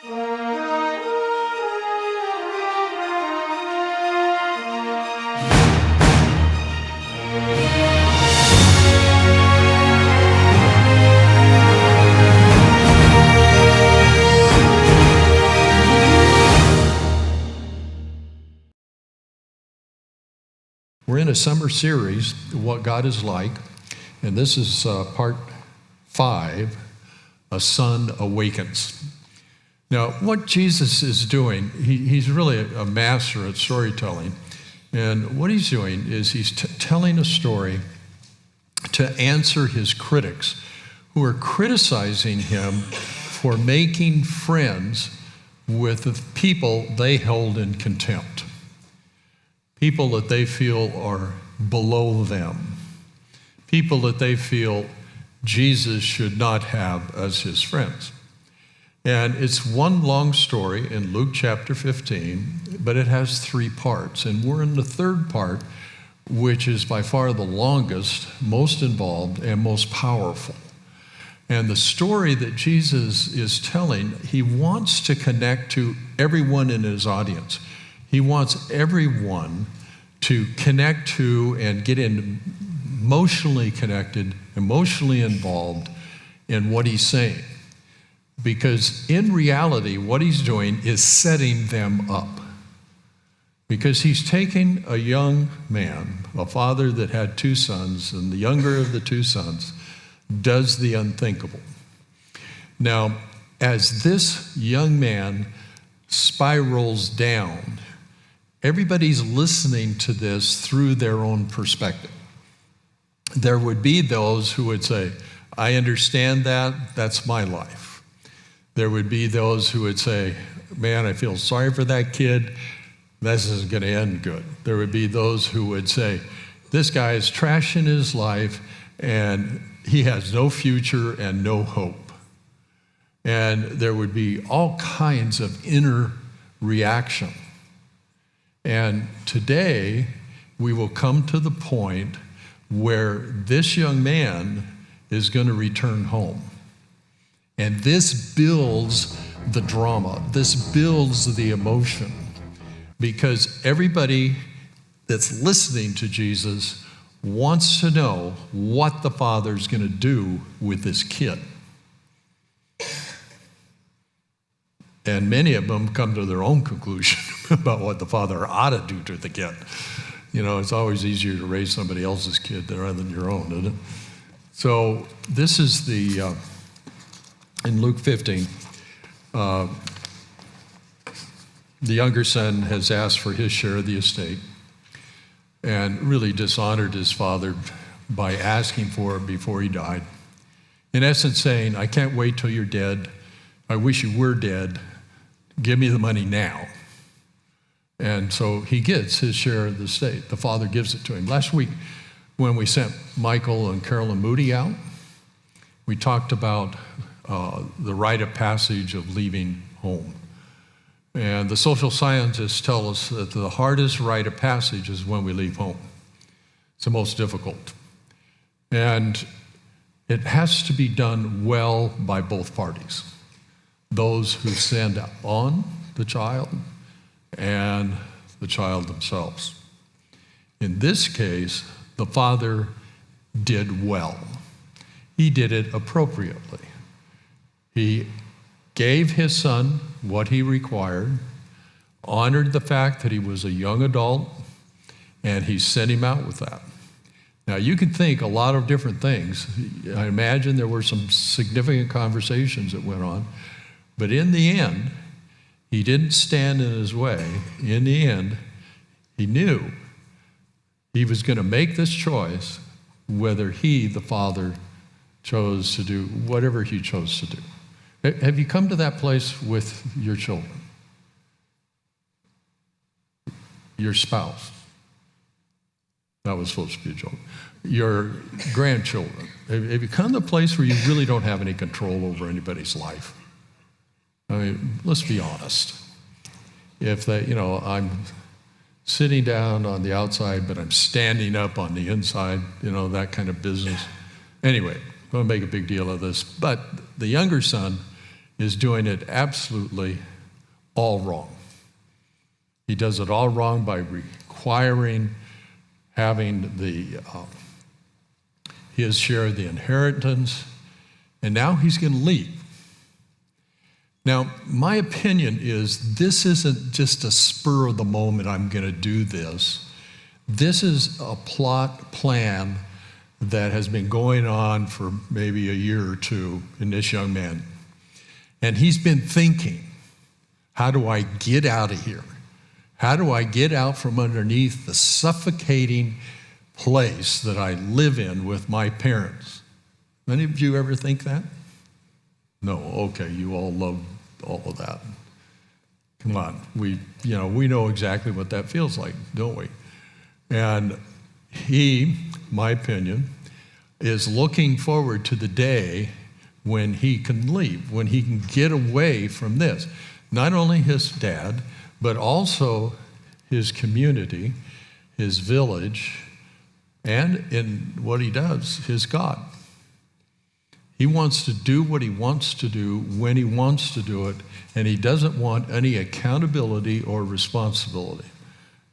We're in a summer series, What God is Like, and this is part 5, A Son Awakens. Now, what Jesus is doing, he's really a master at storytelling, and what he's doing is he's telling a story to answer his critics who are criticizing him for making friends with the people they held in contempt. People that they feel are below them. People that they feel Jesus should not have as his friends. And it's one long story in Luke chapter 15, but it has 3 parts. And we're in the 3rd part, which is by far the longest, most involved, and most powerful. And the story that Jesus is telling, he wants to connect to everyone in his audience. He wants everyone to connect to and get emotionally connected, emotionally involved in what he's saying. Because in reality, what he's doing is setting them up. Because he's taking a young man, a father that had 2 sons, and the younger of the 2 sons does the unthinkable. Now, as this young man spirals down, everybody's listening to this through their own perspective. There would be those who would say, I understand that, that's my life. There would be those who would say, man, I feel sorry for that kid, this isn't going to end good. There would be those who would say, this guy is trashing his life and he has no future and no hope. And there would be all kinds of inner reaction. And today, we will come to the point where this young man is going to return home. And this builds the drama. This builds the emotion. Because everybody that's listening to Jesus wants to know what the Father's going to do with this kid. And many of them come to their own conclusion about what the Father ought to do to the kid. You know, it's always easier to raise somebody else's kid rather than your own, isn't it? So this is in Luke 15, the younger son has asked for his share of the estate and really dishonored his father by asking for it before he died. In essence saying, I can't wait till you're dead. I wish you were dead. Give me the money now. And so he gets his share of the estate. The father gives it to him. Last week, when we sent Michael and Carolyn Moody out, we talked about the rite of passage of leaving home. And the social scientists tell us that the hardest rite of passage is when we leave home. It's the most difficult. And it has to be done well by both parties. Those who send on the child and the child themselves. In this case, the father did well. He did it appropriately. He gave his son what he required, honored the fact that he was a young adult, and he sent him out with that. Now, you can think a lot of different things. I imagine there were some significant conversations that went on, but in the end, he didn't stand in his way. In the end, he knew he was going to make this choice whether he, the father, chose to do whatever he chose to do. Have you come to that place with your children? Your spouse? That was supposed to be a joke. Your grandchildren? Have you come to a place where you really don't have any control over anybody's life? I mean, let's be honest. If they, I'm sitting down on the outside, but I'm standing up on the inside, that kind of business. Anyway, don't make a big deal of this. But the younger son is doing it absolutely all wrong. He does it all wrong by requiring having his share of the inheritance, and now he's going to leave. Now, my opinion is this isn't just a spur of the moment, I'm going to do this. This is a plan that has been going on for maybe a year or two in this young man. And he's been thinking, how do I get out of here? How do I get out from underneath the suffocating place that I live in with my parents? Any of you ever think that? No, okay, you all love all of that. Come on, we know exactly what that feels like, don't we? And he, my opinion, is looking forward to the day when he can leave, when he can get away from this. Not only his dad, but also his community, his village, and in what he does, his God. He wants to do what he wants to do when he wants to do it, and he doesn't want any accountability or responsibility.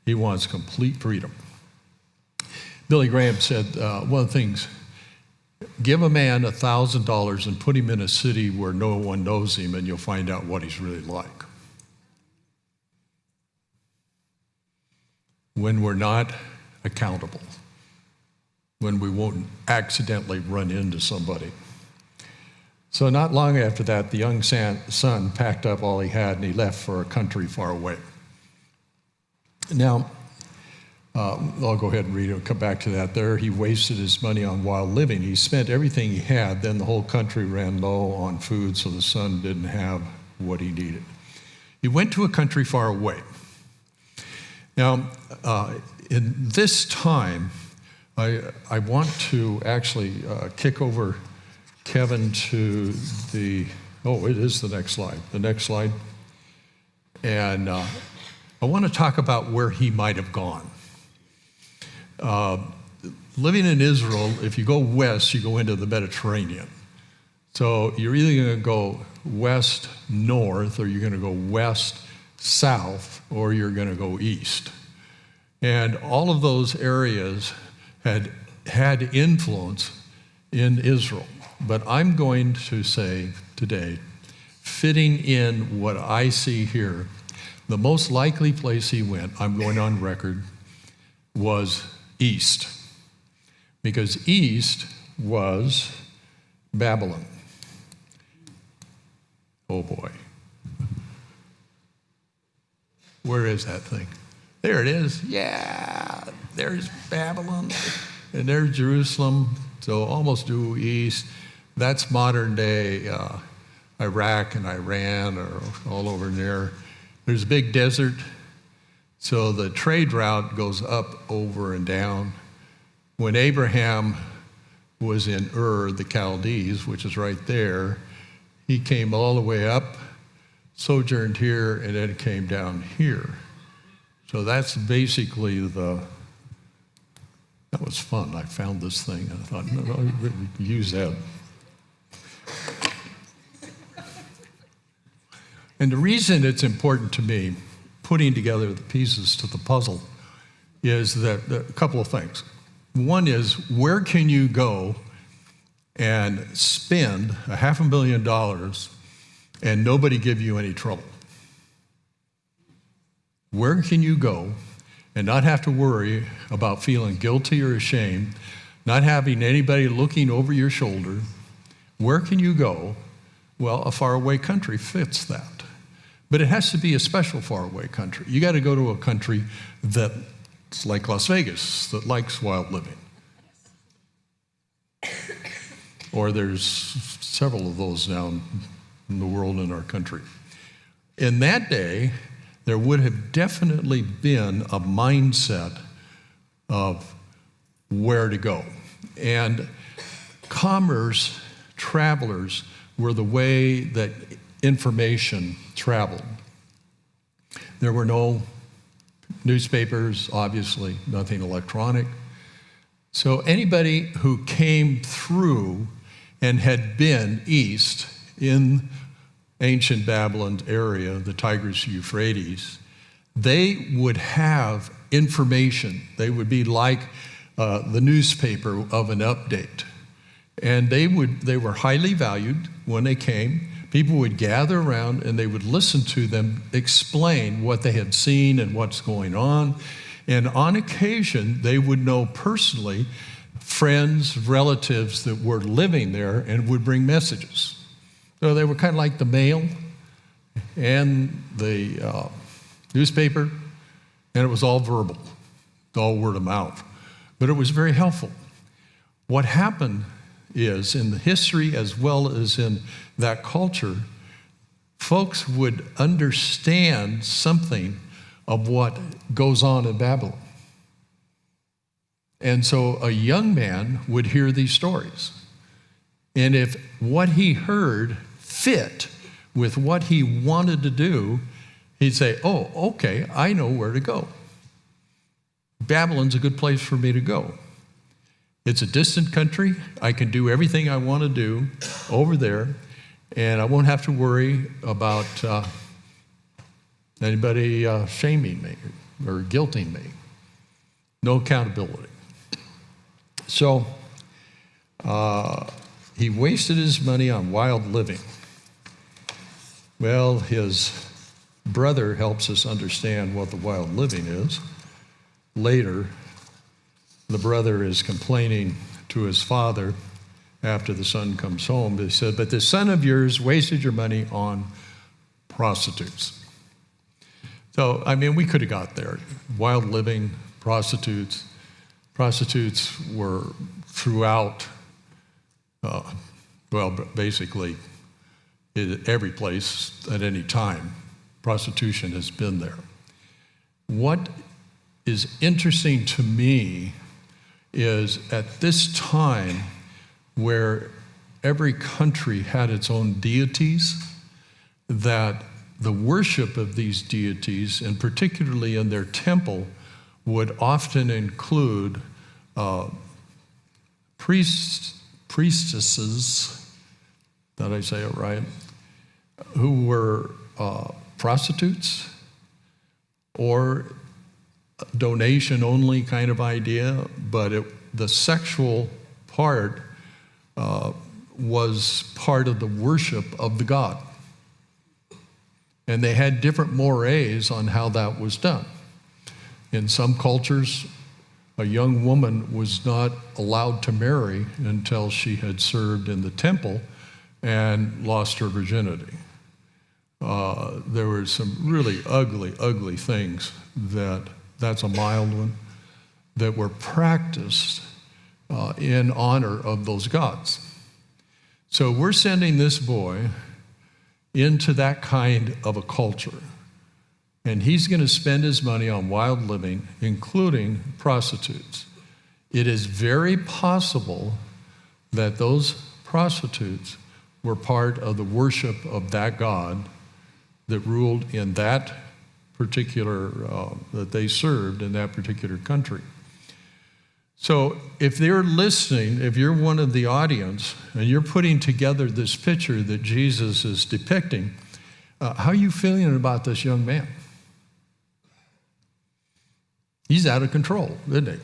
He wants complete freedom. Billy Graham said one of the things, give a man $1,000 and put him in a city where no one knows him, and you'll find out what he's really like. When we're not accountable, when we won't accidentally run into somebody. So not long after that, the young son packed up all he had and he left for a country far away. Now, I'll go ahead and read it. I'll come back to that. There, he wasted his money on wild living. He spent everything he had. Then the whole country ran low on food, so the son didn't have what he needed. He went to a country far away. Now, in this time, I want to actually kick over Kevin to it is the next slide. And I want to talk about where he might have gone. Living in Israel, if you go west, you go into the Mediterranean. So you're either going to go west north, or you're going to go west south, or you're going to go east. And all of those areas had influence in Israel. But I'm going to say today, fitting in what I see here, the most likely place he went, I'm going on record, was east. Because east was Babylon. Oh boy. Where is that thing? There it is. Yeah, there's Babylon, and there's Jerusalem, so almost due east. That's modern day Iraq and Iran, or all over there. There's a big desert, so the trade route goes up, over, and down. When Abraham was in Ur, the Chaldees, which is right there, he came all the way up, sojourned here, and then came down here. So that's basically that was fun. I found this thing, and I thought, no, I'll use that. And the reason it's important to me, putting together the pieces to the puzzle, is that a couple of things. One is, where can you go and spend $500,000 and nobody give you any trouble? Where can you go and not have to worry about feeling guilty or ashamed, not having anybody looking over your shoulder? Where can you go? Well, a faraway country fits that. But it has to be a special faraway country. You got to go to a country that's like Las Vegas, that likes wild living. Or there's several of those now in the world, in our country. In that day, there would have definitely been a mindset of where to go. And commerce, travelers, were the way that information traveled. There were no newspapers, obviously, nothing electronic. So anybody who came through and had been east in ancient Babylon area, the Tigris Euphrates, they would have information. They would be like the newspaper of an update. And they were highly valued when they came. People would gather around and they would listen to them explain what they had seen and what's going on. And on occasion, they would know personally friends, relatives that were living there and would bring messages. So they were kind of like the mail and the newspaper, and it was all verbal, all word of mouth. But it was very helpful. What happened is, in the history as well as in that culture, folks would understand something of what goes on in Babylon. And so a young man would hear these stories. And if what he heard fit with what he wanted to do, he'd say, oh, okay, I know where to go. Babylon's a good place for me to go. It's a distant country. I can do everything I want to do over there, and I won't have to worry about anybody shaming me or guilting me. No accountability. So he wasted his money on wild living. Well, his brother helps us understand what the wild living is. Later, the brother is complaining to his father after the son comes home. He said, but this son of yours wasted your money on prostitutes. So, I mean, we could have got there. Wild living, prostitutes. Prostitutes were throughout, basically every place at any time. Prostitution has been there. What is interesting to me is at this time where every country had its own deities, that the worship of these deities, and particularly in their temple, would often include priestesses, did I say it right, who were prostitutes or donation-only kind of idea, but the sexual part was part of the worship of the god. And they had different mores on how that was done. In some cultures, a young woman was not allowed to marry until she had served in the temple and lost her virginity. There were some really ugly things that's a mild one, that were practiced in honor of those gods. So we're sending this boy into that kind of a culture. And he's going to spend his money on wild living, including prostitutes. It is very possible that those prostitutes were part of the worship of that god that ruled in that particular, that they served in that particular country. So if they're listening, if you're one of the audience, and you're putting together this picture that Jesus is depicting, how are you feeling about this young man? He's out of control, isn't he?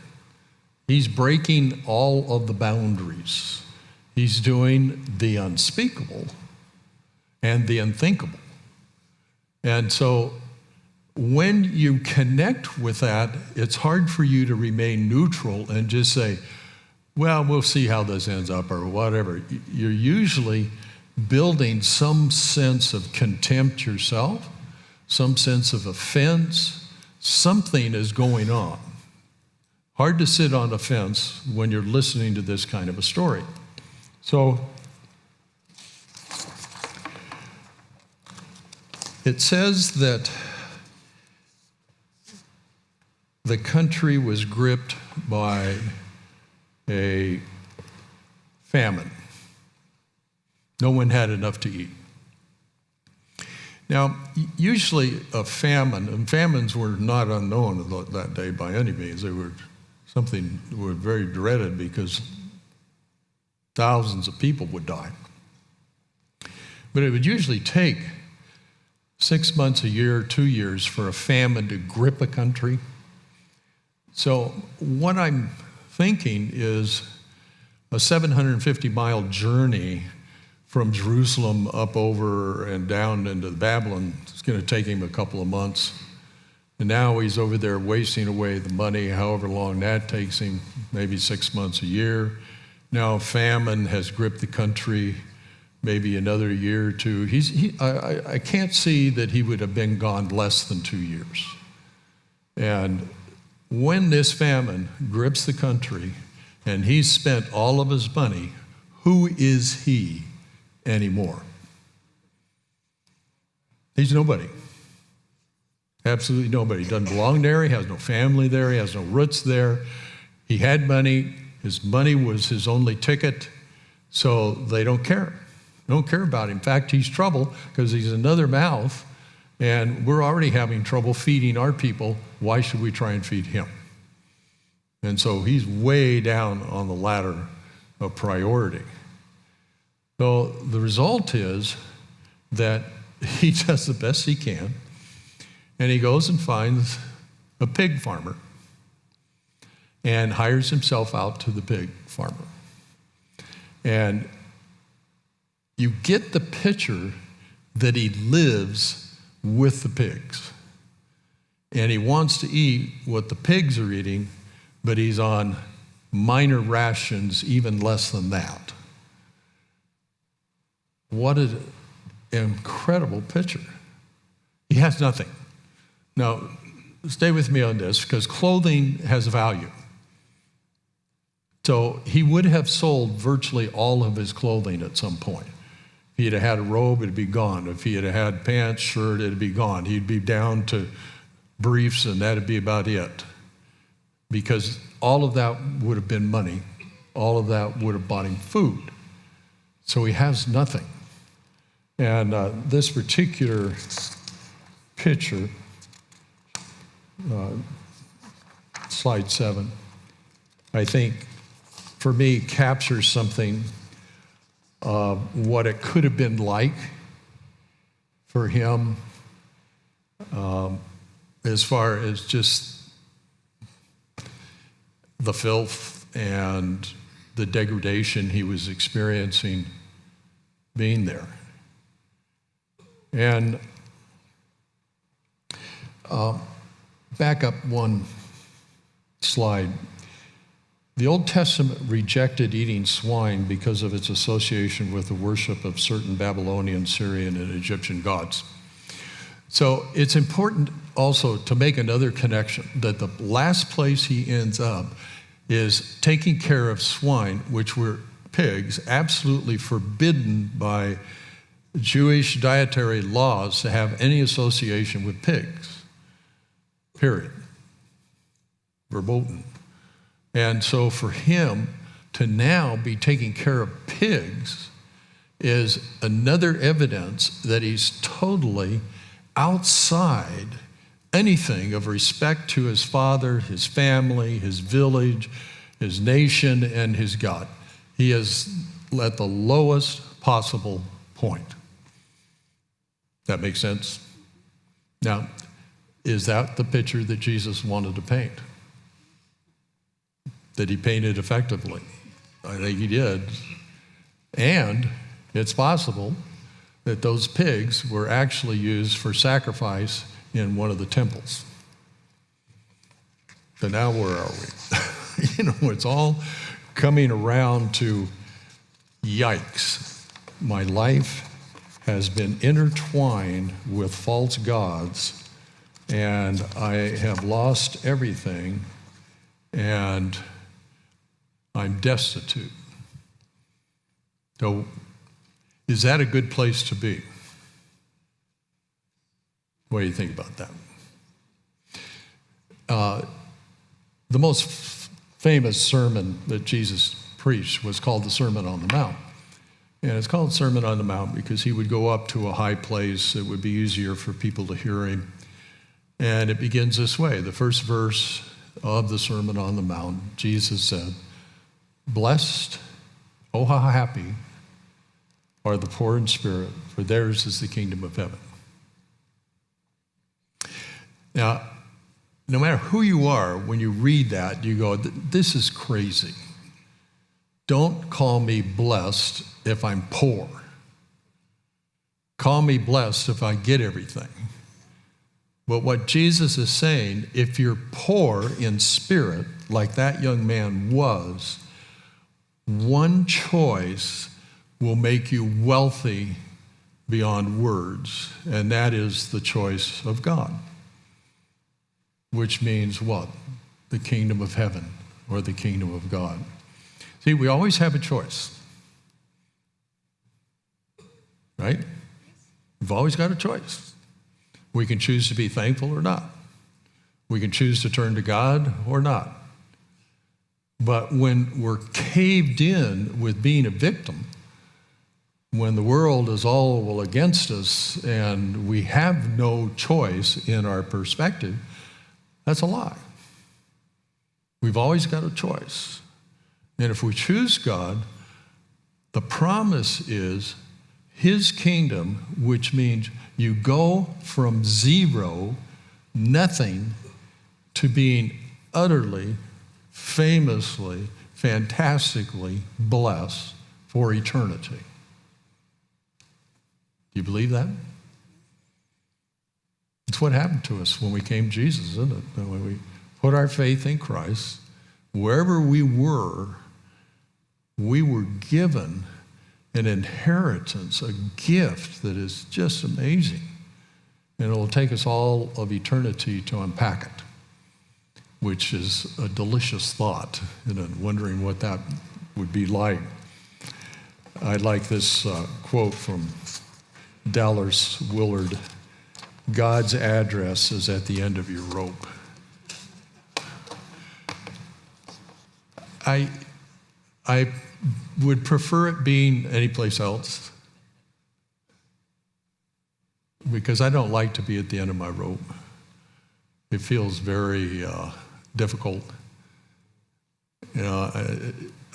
He's breaking all of the boundaries. He's doing the unspeakable and the unthinkable. And so when you connect with that, it's hard for you to remain neutral and just say, well, we'll see how this ends up or whatever. You're usually building some sense of contempt yourself, some sense of offense. Something is going on. Hard to sit on a fence when you're listening to this kind of a story. So it says that the country was gripped by a famine. No one had enough to eat. Now, usually a famine, and famines were not unknown that day by any means. They were something that were very dreaded because thousands of people would die. But it would usually take 6 months, a year, 2 years for a famine to grip a country. So what I'm thinking is a 750-mile journey from Jerusalem up over and down into Babylon is going to take him a couple of months. And now he's over there wasting away the money, however long that takes him, maybe 6 months, a year. Now famine has gripped the country, maybe another year or two. I can't see that he would have been gone less than 2 years. And when this famine grips the country and he's spent all of his money, who is he anymore? He's nobody. Absolutely nobody. He doesn't belong there. He has no family there. He has no roots there. He had money. His money was his only ticket. So they don't care. They don't care about him. In fact, he's trouble because he's another mouth, and we're already having trouble feeding our people. Why should we try and feed him? And so he's way down on the ladder of priority. So the result is that he does the best he can, and he goes and finds a pig farmer and hires himself out to the pig farmer. And you get the picture that he lives with the pigs. And he wants to eat what the pigs are eating, but he's on minor rations, even less than that. What an incredible picture. He has nothing. Now, stay with me on this, because clothing has value. So he would have sold virtually all of his clothing at some point. If he had had a robe, it'd be gone. If he had had pants, shirt, it'd be gone. He'd be down to briefs, and that'd be about it. Because all of that would have been money. All of that would have bought him food. So he has nothing. And this particular picture, slide 7, I think, for me, captures something of what it could have been like for him as far as just the filth and the degradation he was experiencing being there. And back up one slide. The Old Testament rejected eating swine because of its association with the worship of certain Babylonian, Syrian, and Egyptian gods. So it's important also to make another connection, that the last place he ends up is taking care of swine, which were pigs, absolutely forbidden by Jewish dietary laws to have any association with pigs, period, verboten. And so for him to now be taking care of pigs is another evidence that he's totally outside anything of respect to his father, his family, his village, his nation, and his God. He is at the lowest possible point. That makes sense? Now, is that the picture that Jesus wanted to paint? That he painted effectively? I think he did. And it's possible that those pigs were actually used for sacrifice in one of the temples. So now where are we? It's all coming around to yikes. My life has been intertwined with false gods, and I have lost everything, and I'm destitute. So, is that a good place to be? What do you think about that? The most famous sermon that Jesus preached was called the Sermon on the Mount. And it's called Sermon on the Mount because he would go up to a high place. It would be easier for people to hear him. And it begins this way. The first verse of the Sermon on the Mount, Jesus said, "Blessed, oh how happy, are the poor in spirit, for theirs is the kingdom of heaven. Now, no matter who you are, when you read that, you go, this is crazy. Don't call me blessed if I'm poor. Call me blessed if I get everything. But what Jesus is saying, if you're poor in spirit, like that young man was, one choice will make you wealthy beyond words, and that is the choice of God, which means what? The kingdom of heaven or the kingdom of God. See, we always have a choice, right? We've always got a choice. We can choose to be thankful or not. We can choose to turn to God or not. But when we're caved in with being a victim, when the world is all against us and we have no choice in our perspective, that's a lie. We've always got a choice. And if we choose God, the promise is his kingdom, which means you go from zero, nothing, to being utterly, famously, fantastically blessed for eternity. Do you believe that? It's what happened to us when we came to Jesus, isn't it? When we put our faith in Christ, wherever we were given an inheritance, a gift that is just amazing. And it will take us all of eternity to unpack it, which is a delicious thought, and wondering what that would be like. I like this quote from Dallas Willard: God's address is at the end of your rope. I would prefer it being anyplace else, because I don't like to be at the end of my rope. It feels very difficult. You know,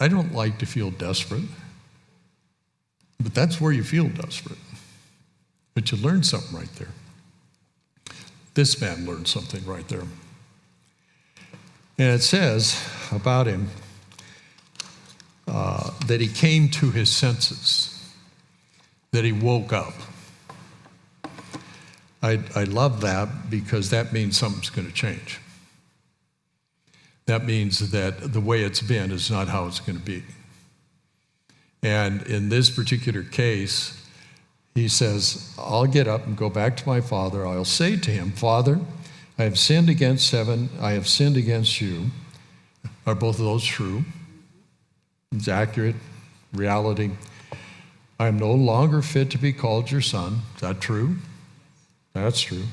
I don't like to feel desperate, but that's where you feel desperate. But you learn something right there. This man learned something right there. And it says about him that he came to his senses, that he woke up. I love that, because that means something's going to change. That means that the way it's been is not how it's going to be. And in this particular case, he says, I'll get up and go back to my father. I'll say to him, Father, I have sinned against heaven. I have sinned against you. Are both of those true? It's accurate, reality. I am no longer fit to be called your son. Is that true? That's true.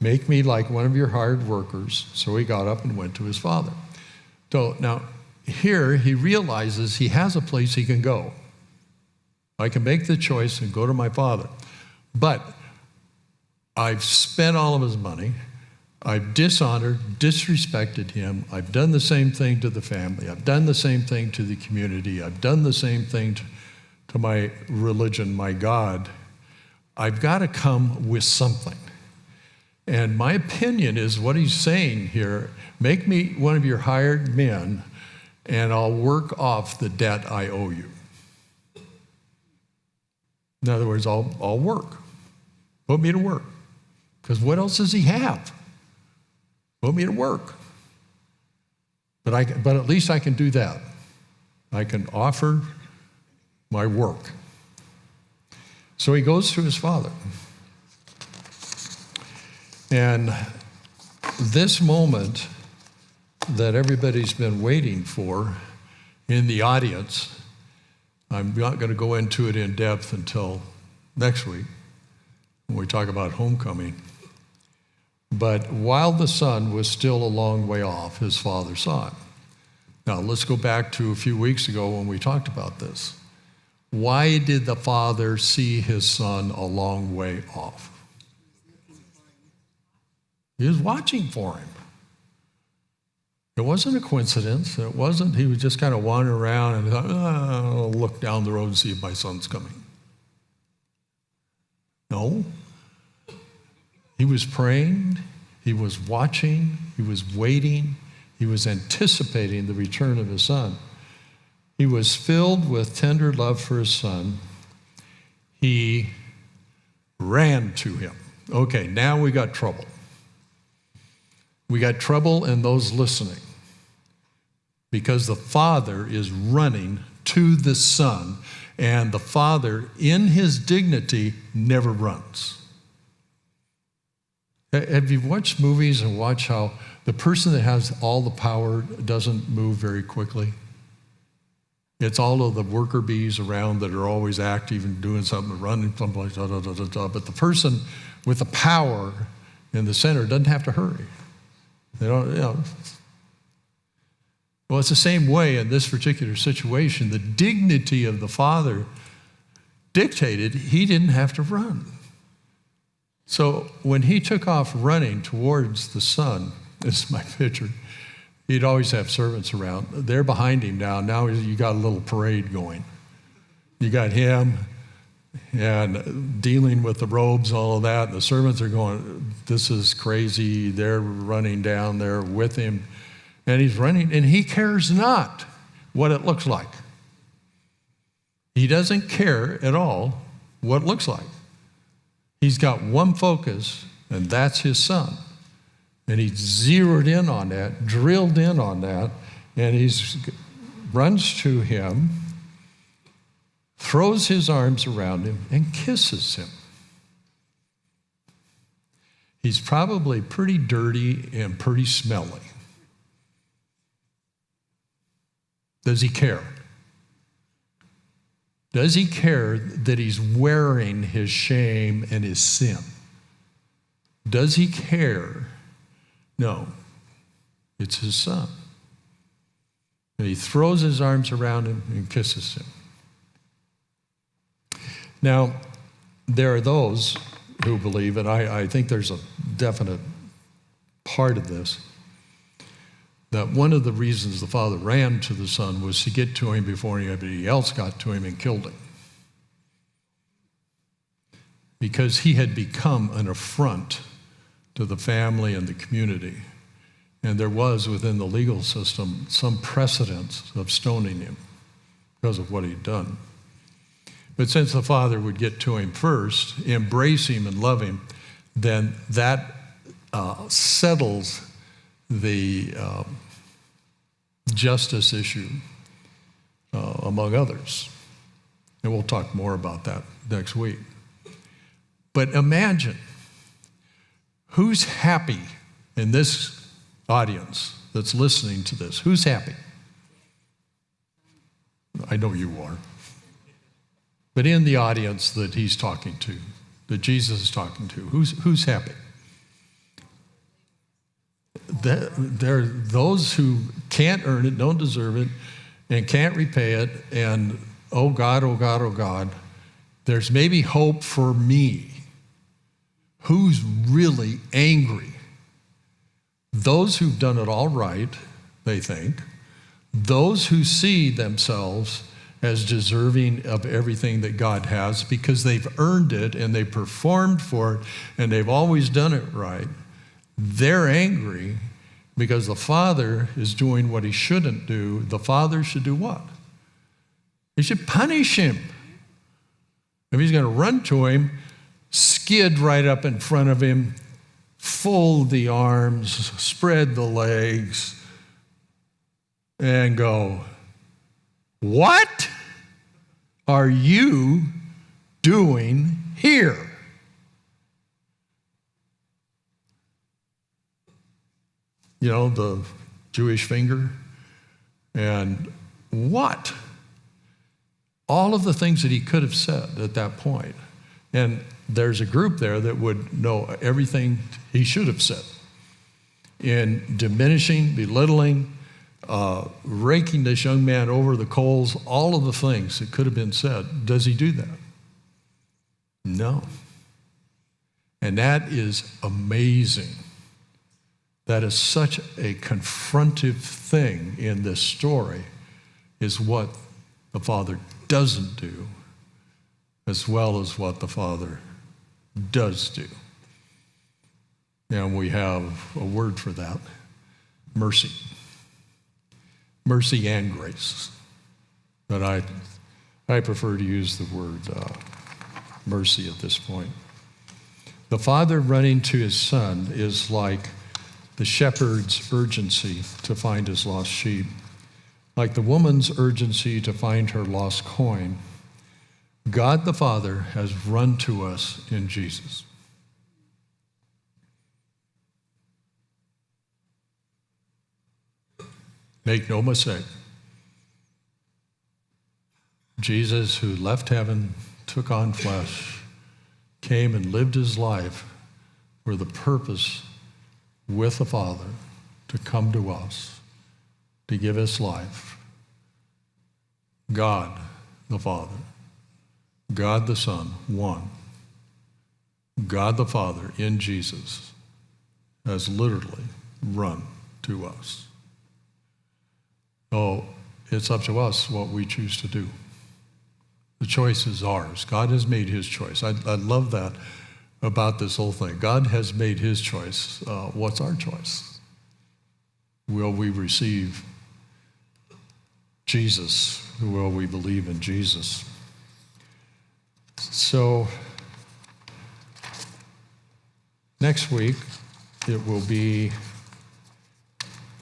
Make me like one of your hired workers. So he got up and went to his father. So now here he realizes he has a place he can go. I can make the choice and go to my father. But I've spent all of his money. I've dishonored, disrespected him. I've done the same thing to the family. I've done the same thing to the community. I've done the same thing to my religion, my God. I've got to come with something. And my opinion is what he's saying here: make me one of your hired men, and I'll work off the debt I owe you. In other words, I'll work. Put me to work. Because what else does he have? Put me to work. But at least I can do that. I can offer my work. So he goes to his father. And this moment that everybody's been waiting for in the audience, I'm not going to go into it in depth until next week when we talk about homecoming. But while the son was still a long way off, his father saw it. Now, let's go back to a few weeks ago when we talked about this. Why did the father see his son a long way off? He was watching for him. It wasn't a coincidence. It wasn't, he was just kind of wandering around and thought, I'll look down the road and see if my son's coming. No. He was praying, he was watching, he was waiting, he was anticipating the return of his son. He was filled with tender love for his son. He ran to him. Okay, now we got trouble. We got trouble in those listening because the Father is running to the Son, and the Father, in his dignity, never runs. Have you watched movies and watched how the person that has all the power doesn't move very quickly? It's all of the worker bees around that are always active and doing something, running someplace, but the person with the power in the center doesn't have to hurry. They don't, Well, it's the same way in this particular situation. The dignity of the Father dictated he didn't have to run. So when he took off running towards the Son, this is my picture, he'd always have servants around. They're behind him now. Now you got a little parade going. You got him and dealing with the robes, all of that. The servants are going, this is crazy. They're running down there with him. And he's running, and he cares not what it looks like. He doesn't care at all what it looks like. He's got one focus, and that's his son. And he's zeroed in on that, drilled in on that, and he runs to him, throws his arms around him, and kisses him. He's probably pretty dirty and pretty smelly. Does he care? Does he care that he's wearing his shame and his sin? Does he care? No. It's his son. And he throws his arms around him and kisses him. Now, there are those who believe, and I think there's a definite part of this, that one of the reasons the Father ran to the Son was to get to him before anybody else got to him and killed him. Because he had become an affront to the family and the community. And there was, within the legal system, some precedence of stoning him because of what he'd done. But since the Father would get to him first, embrace him and love him, then that settles the justice issue, among others. And we'll talk more about that next week. But imagine, who's happy in this audience that's listening to this? Who's happy? I know you are. But in the audience that he's talking to, that Jesus is talking to, who's happy? There are those who can't earn it, don't deserve it, and can't repay it, and oh God, oh God, oh God, there's maybe hope for me. Who's really angry? Those who've done it all right, they think. Those who see themselves as deserving of everything that God has because they've earned it and they performed for it and they've always done it right. They're angry because the Father is doing what he shouldn't do. The Father should do what? He should punish him. If he's going to run to him, skid right up in front of him, fold the arms, spread the legs, and go, "What are you doing here?" You know, the Jewish finger. And what? All of the things that he could have said at that point. And there's a group there that would know everything he should have said. In diminishing, belittling, raking this young man over the coals, all of the things that could have been said. Does he do that? No. And that is amazing. That is such a confrontive thing in this story, is what the Father doesn't do, as well as what the Father does do. And we have a word for that, mercy. Mercy and grace. But I prefer to use the word mercy at this point. The father running to his son is like the shepherd's urgency to find his lost sheep, like the woman's urgency to find her lost coin. God the Father has run to us in Jesus. Make no mistake. Jesus, who left heaven, took on flesh, came and lived his life for the purpose with the Father to come to us, to give us life. God the Father, God the Son, one. God the Father in Jesus has literally run to us. Oh, it's up to us what we choose to do. The choice is ours. God has made his choice. I love that about this whole thing. God has made his choice. What's our choice? Will we receive Jesus? Will we believe in Jesus? So next week, it will be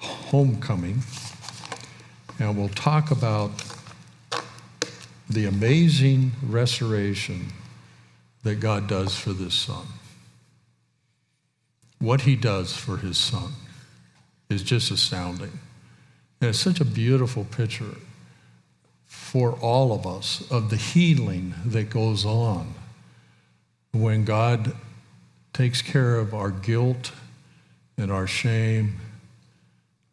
homecoming, and we'll talk about the amazing restoration that God does for this son. What he does for his son is just astounding. And it's such a beautiful picture for all of us of the healing that goes on when God takes care of our guilt and our shame,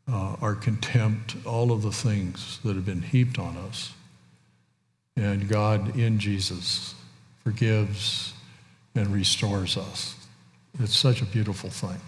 our contempt, all of the things that have been heaped on us. And God in Jesus forgives and restores us. It's such a beautiful thing.